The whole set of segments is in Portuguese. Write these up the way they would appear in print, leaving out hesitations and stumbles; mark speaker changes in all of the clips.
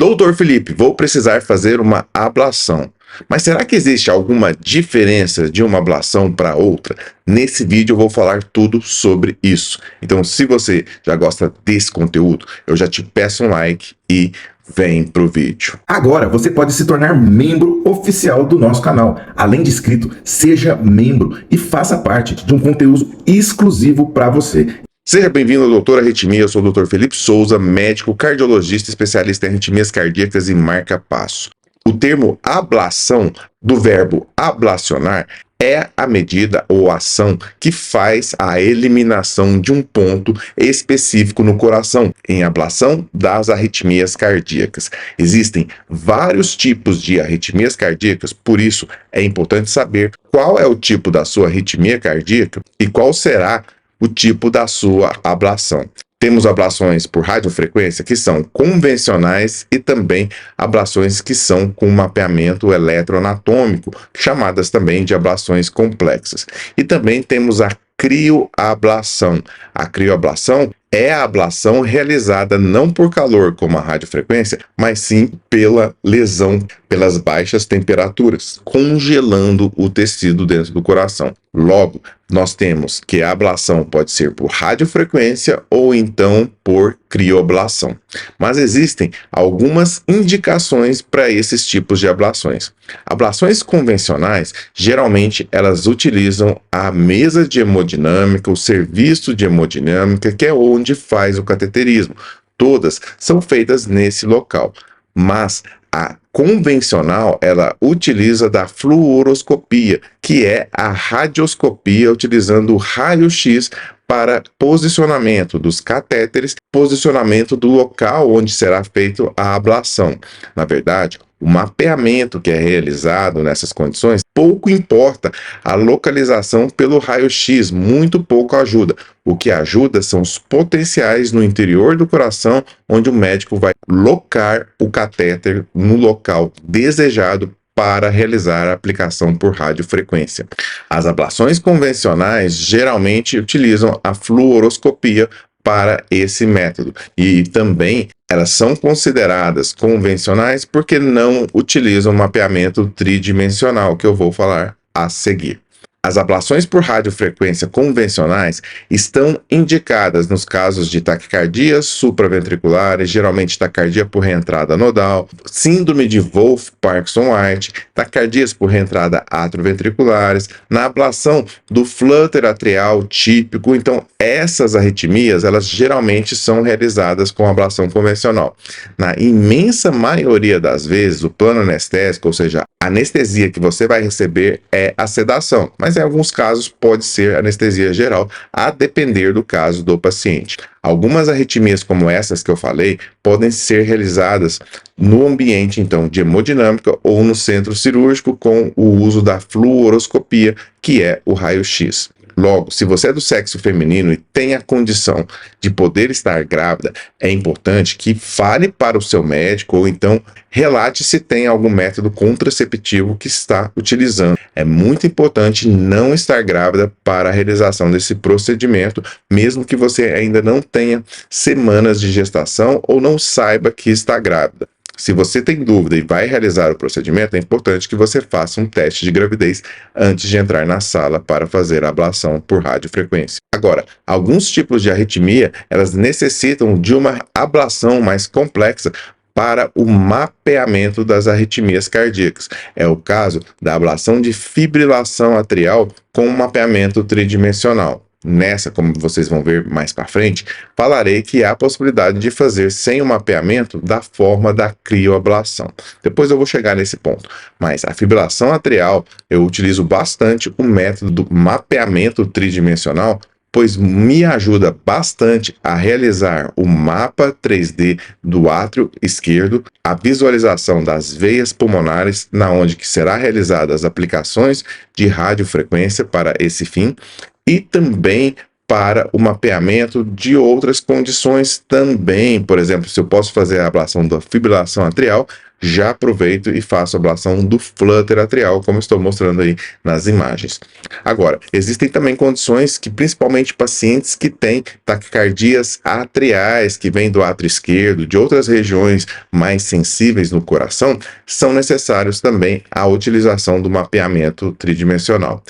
Speaker 1: Doutor Felipe, vou precisar fazer uma ablação. Mas será que existe alguma diferença de uma ablação para outra? Nesse vídeo eu vou falar tudo sobre isso. Então, se você já gosta desse conteúdo, eu já te peço um like e vem pro vídeo.
Speaker 2: Agora você pode se tornar membro oficial do nosso canal. Além de inscrito, seja membro e faça parte de um conteúdo exclusivo para você.
Speaker 1: Seja bem-vindo ao Doutor Arritmia, eu sou o Dr. Felipe Souza, médico cardiologista, especialista em arritmias cardíacas e marca-passo. O termo ablação, do verbo ablacionar, é a medida ou ação que faz a eliminação de um ponto específico no coração, em ablação das arritmias cardíacas. Existem vários tipos de arritmias cardíacas, por isso é importante saber qual é o tipo da sua arritmia cardíaca e qual será o tipo da sua ablação. Temos ablações por radiofrequência que são convencionais e também ablações que são com mapeamento eletroanatômico, chamadas também de ablações complexas. E também temos a crioablação. A crioablação é a ablação realizada não por calor, como a radiofrequência, mas sim pela lesão, pelas baixas temperaturas, congelando o tecido dentro do coração. Logo, nós temos que a ablação pode ser por radiofrequência ou então por crioablação. Mas existem algumas indicações para esses tipos de ablações. Ablações convencionais, geralmente elas utilizam a mesa de hemodinâmica, o serviço de hemodinâmica, que é onde faz o cateterismo. Todas são feitas nesse local, mas a convencional, ela utiliza da fluoroscopia, que é a radioscopia utilizando o raio-x para posicionamento dos catéteres, posicionamento do local onde será feita a ablação. Na verdade, o mapeamento que é realizado nessas condições, pouco importa a localização pelo raio-x, muito pouco ajuda. O que ajuda são os potenciais no interior do coração, onde o médico vai locar o catéter no local desejado para realizar a aplicação por radiofrequência. As ablações convencionais geralmente utilizam a fluoroscopia para esse método e também elas são consideradas convencionais porque não utilizam mapeamento tridimensional, que eu vou falar a seguir. As ablações por radiofrequência convencionais estão indicadas nos casos de taquicardias supraventriculares, geralmente taquicardia por reentrada nodal, síndrome de Wolff-Parkinson-White, taquicardias por reentrada atrioventriculares, na ablação do flutter atrial típico. Então, essas arritmias, elas geralmente são realizadas com ablação convencional. Na imensa maioria das vezes, o plano anestésico, ou seja, a anestesia que você vai receber é a sedação, mas em alguns casos pode ser anestesia geral, a depender do caso do paciente. Algumas arritmias como essas que eu falei podem ser realizadas no ambiente então de hemodinâmica ou no centro cirúrgico com o uso da fluoroscopia, que é o raio-x. Logo, se você é do sexo feminino e tem a condição de poder estar grávida, é importante que fale para o seu médico ou então relate se tem algum método contraceptivo que está utilizando. É muito importante não estar grávida para a realização desse procedimento, mesmo que você ainda não tenha semanas de gestação ou não saiba que está grávida. Se você tem dúvida e vai realizar o procedimento, é importante que você faça um teste de gravidez antes de entrar na sala para fazer a ablação por radiofrequência. Agora, alguns tipos de arritmia, elas necessitam de uma ablação mais complexa para o mapeamento das arritmias cardíacas. É o caso da ablação de fibrilação atrial com mapeamento tridimensional. Nessa, como vocês vão ver mais para frente, falarei que há a possibilidade de fazer sem o mapeamento da forma da crioablação. Depois eu vou chegar nesse ponto. Mas a fibrilação atrial, eu utilizo bastante o método do mapeamento tridimensional, pois me ajuda bastante a realizar o mapa 3D do átrio esquerdo, a visualização das veias pulmonares, na onde que será realizadas as aplicações de radiofrequência para esse fim, e também para o mapeamento de outras condições também. Por exemplo, se eu posso fazer a ablação da fibrilação atrial, já aproveito e faço a ablação do flutter atrial, como estou mostrando aí nas imagens. Agora, existem também condições que, principalmente pacientes que têm taquicardias atriais, que vêm do átrio esquerdo, de outras regiões mais sensíveis no coração, são necessários também a utilização do mapeamento tridimensional.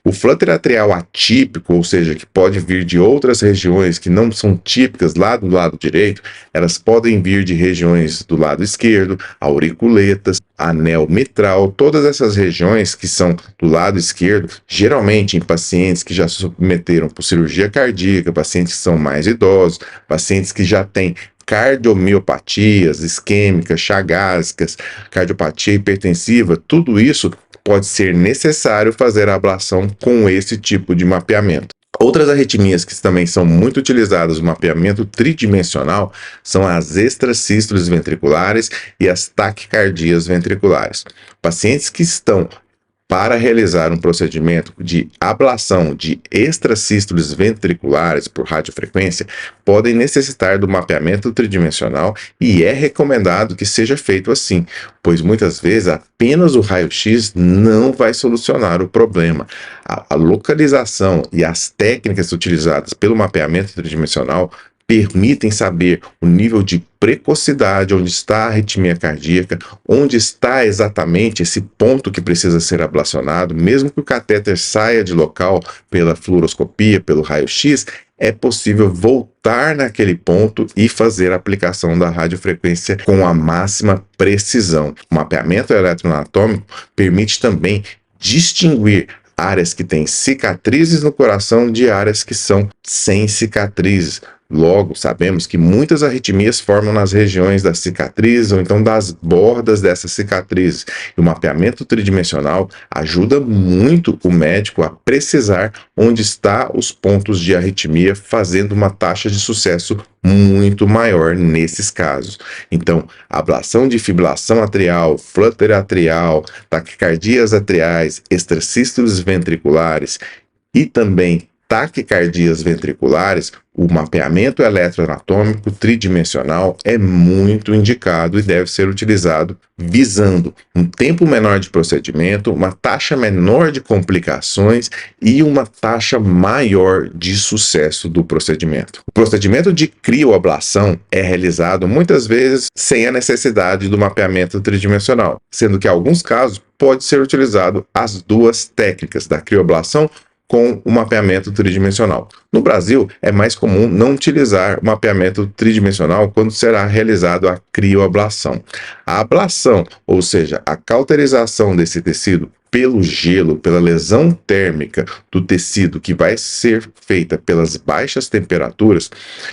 Speaker 1: O flutter atrial atípico, ou seja, que pode vir de outras regiões que não são típicas lá do lado direito, elas podem vir de regiões do lado esquerdo, auriculetas, anel mitral, todas essas regiões que são do lado esquerdo, geralmente em pacientes que já se submeteram por cirurgia cardíaca, pacientes que são mais idosos, pacientes que já têm cardiomiopatias isquêmicas, chagásicas, cardiopatia hipertensiva, tudo isso pode ser necessário fazer a ablação com esse tipo de mapeamento. Outras arritmias que também são muito utilizadas no mapeamento tridimensional são as extrasístoles ventriculares e as taquicardias ventriculares. Pacientes que estão para realizar um procedimento de ablação de extrasístoles ventriculares por radiofrequência, podem necessitar do mapeamento tridimensional e é recomendado que seja feito assim, pois muitas vezes apenas o raio-x não vai solucionar o problema. A localização e as técnicas utilizadas pelo mapeamento tridimensional permitem saber o nível de precocidade, onde está a arritmia cardíaca, onde está exatamente esse ponto que precisa ser ablacionado, mesmo que o catéter saia de local pela fluoroscopia, pelo raio-x, é possível voltar naquele ponto e fazer a aplicação da radiofrequência com a máxima precisão. O mapeamento eletroanatômico permite também distinguir áreas que têm cicatrizes no coração de áreas que são sem cicatrizes. Logo, sabemos que muitas arritmias formam nas regiões das cicatrizes ou então das bordas dessas cicatrizes. E o mapeamento tridimensional ajuda muito o médico a precisar onde estão os pontos de arritmia, fazendo uma taxa de sucesso muito maior nesses casos. Então, ablação de fibrilação atrial, flutter atrial, taquicardias atriais, extrasístoles ventriculares e também taquicardias ventriculares, o mapeamento eletroanatômico tridimensional é muito indicado e deve ser utilizado visando um tempo menor de procedimento, uma taxa menor de complicações e uma taxa maior de sucesso do procedimento. O procedimento de crioablação é realizado muitas vezes sem a necessidade do mapeamento tridimensional, sendo que em alguns casos pode ser utilizado as duas técnicas da crioablação com o mapeamento tridimensional. No Brasil, é mais comum não utilizar o mapeamento tridimensional quando será realizado a crioablação. A ablação, ou seja, a cauterização desse tecido pelo gelo, pela lesão térmica do tecido que vai ser feita pelas baixas temperaturas,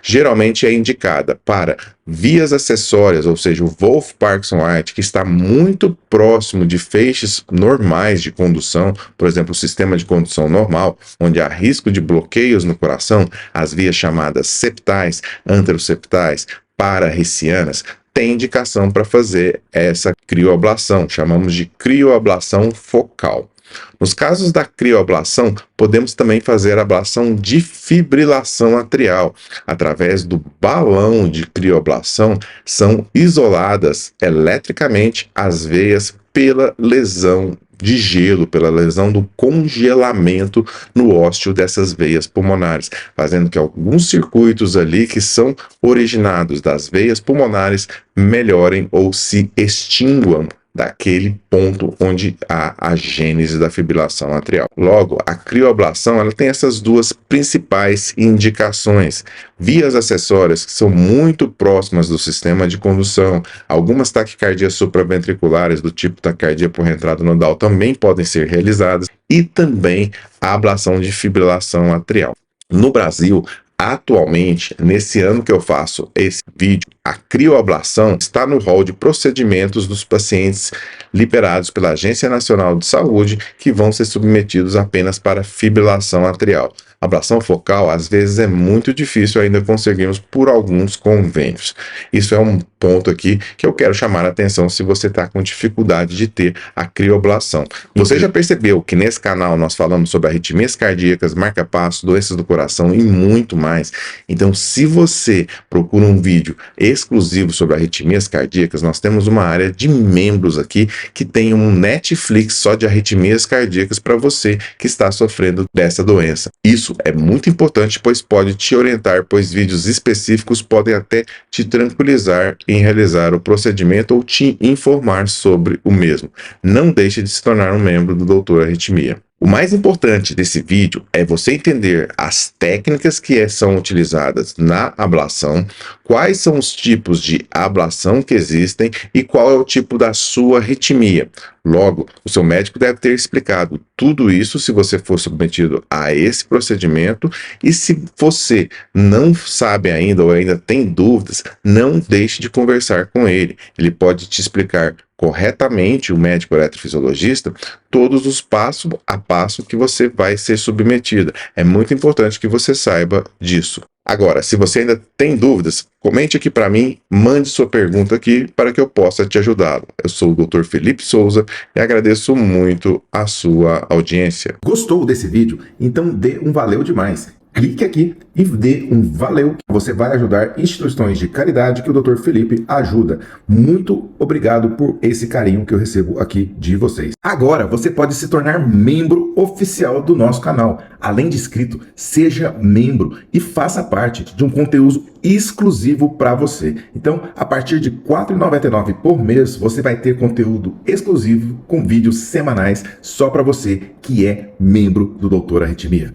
Speaker 1: geralmente é indicada para vias acessórias, ou seja, o Wolff-Parkinson-White, que está muito próximo de feixes normais de condução, por exemplo, o sistema de condução normal, onde há risco de bloqueios no coração, as vias chamadas septais, anteroseptais, para-ricianas, tem indicação para fazer essa crioablação, chamamos de crioablação focal. Nos casos da crioablação, podemos também fazer a ablação de fibrilação atrial. Através do balão de crioablação, são isoladas eletricamente as veias pela lesão de gelo, pela lesão do congelamento no ósseo dessas veias pulmonares, fazendo que alguns circuitos ali que são originados das veias pulmonares melhorem ou se extinguam daquele ponto onde há a gênese da fibrilação atrial. Logo, a crioablação ela tem essas duas principais indicações. Vias acessórias que são muito próximas do sistema de condução, algumas taquicardias supraventriculares do tipo taquicardia por reentrada nodal também podem ser realizadas, e também a ablação de fibrilação atrial. No Brasil, atualmente, nesse ano que eu faço esse vídeo, a crioablação está no rol de procedimentos dos pacientes liberados pela Agência Nacional de Saúde que vão ser submetidos apenas para fibrilação atrial. ablação focal, às vezes é muito difícil ainda conseguirmos por alguns convênios. Isso é um ponto aqui que eu quero chamar a atenção se você está com dificuldade de ter a crioablação. Você já percebeu que nesse canal nós falamos sobre arritmias cardíacas, marca-passo, doenças do coração e muito mais. Então, se você procura um vídeo exclusivo sobre arritmias cardíacas, nós temos uma área de membros aqui que tem um Netflix só de arritmias cardíacas para você que está sofrendo dessa doença. Isso é muito importante, pois pode te orientar, pois vídeos específicos podem até te tranquilizar em realizar o procedimento ou te informar sobre o mesmo. Não deixe de se tornar um membro do Doutor Arritmia. O mais importante desse vídeo é você entender as técnicas que são utilizadas na ablação, quais são os tipos de ablação que existem e qual é o tipo da sua arritmia. Logo, o seu médico deve ter explicado tudo isso se você for submetido a esse procedimento, e se você não sabe ainda ou ainda tem dúvidas, não deixe de conversar com ele. Ele pode te explicar corretamente, o médico eletrofisiologista, todos os passo a passo que você vai ser submetido. É muito importante que você saiba disso. Agora, se você ainda tem dúvidas, comente aqui para mim, mande sua pergunta aqui para que eu possa te ajudá-lo. Eu sou o Dr. Felipe Souza e agradeço muito a sua audiência.
Speaker 2: Gostou desse vídeo? Então dê um valeu demais. Clique aqui e dê um valeu. Você vai ajudar instituições de caridade que o Dr. Felipe ajuda. Muito obrigado por esse carinho que eu recebo aqui de vocês. Agora você pode se tornar membro oficial do nosso canal. Além de inscrito, seja membro e faça parte de um conteúdo exclusivo para você. Então, a partir de R$ 4,99 por mês, você vai ter conteúdo exclusivo com vídeos semanais só para você que é membro do Doutor Arritmia.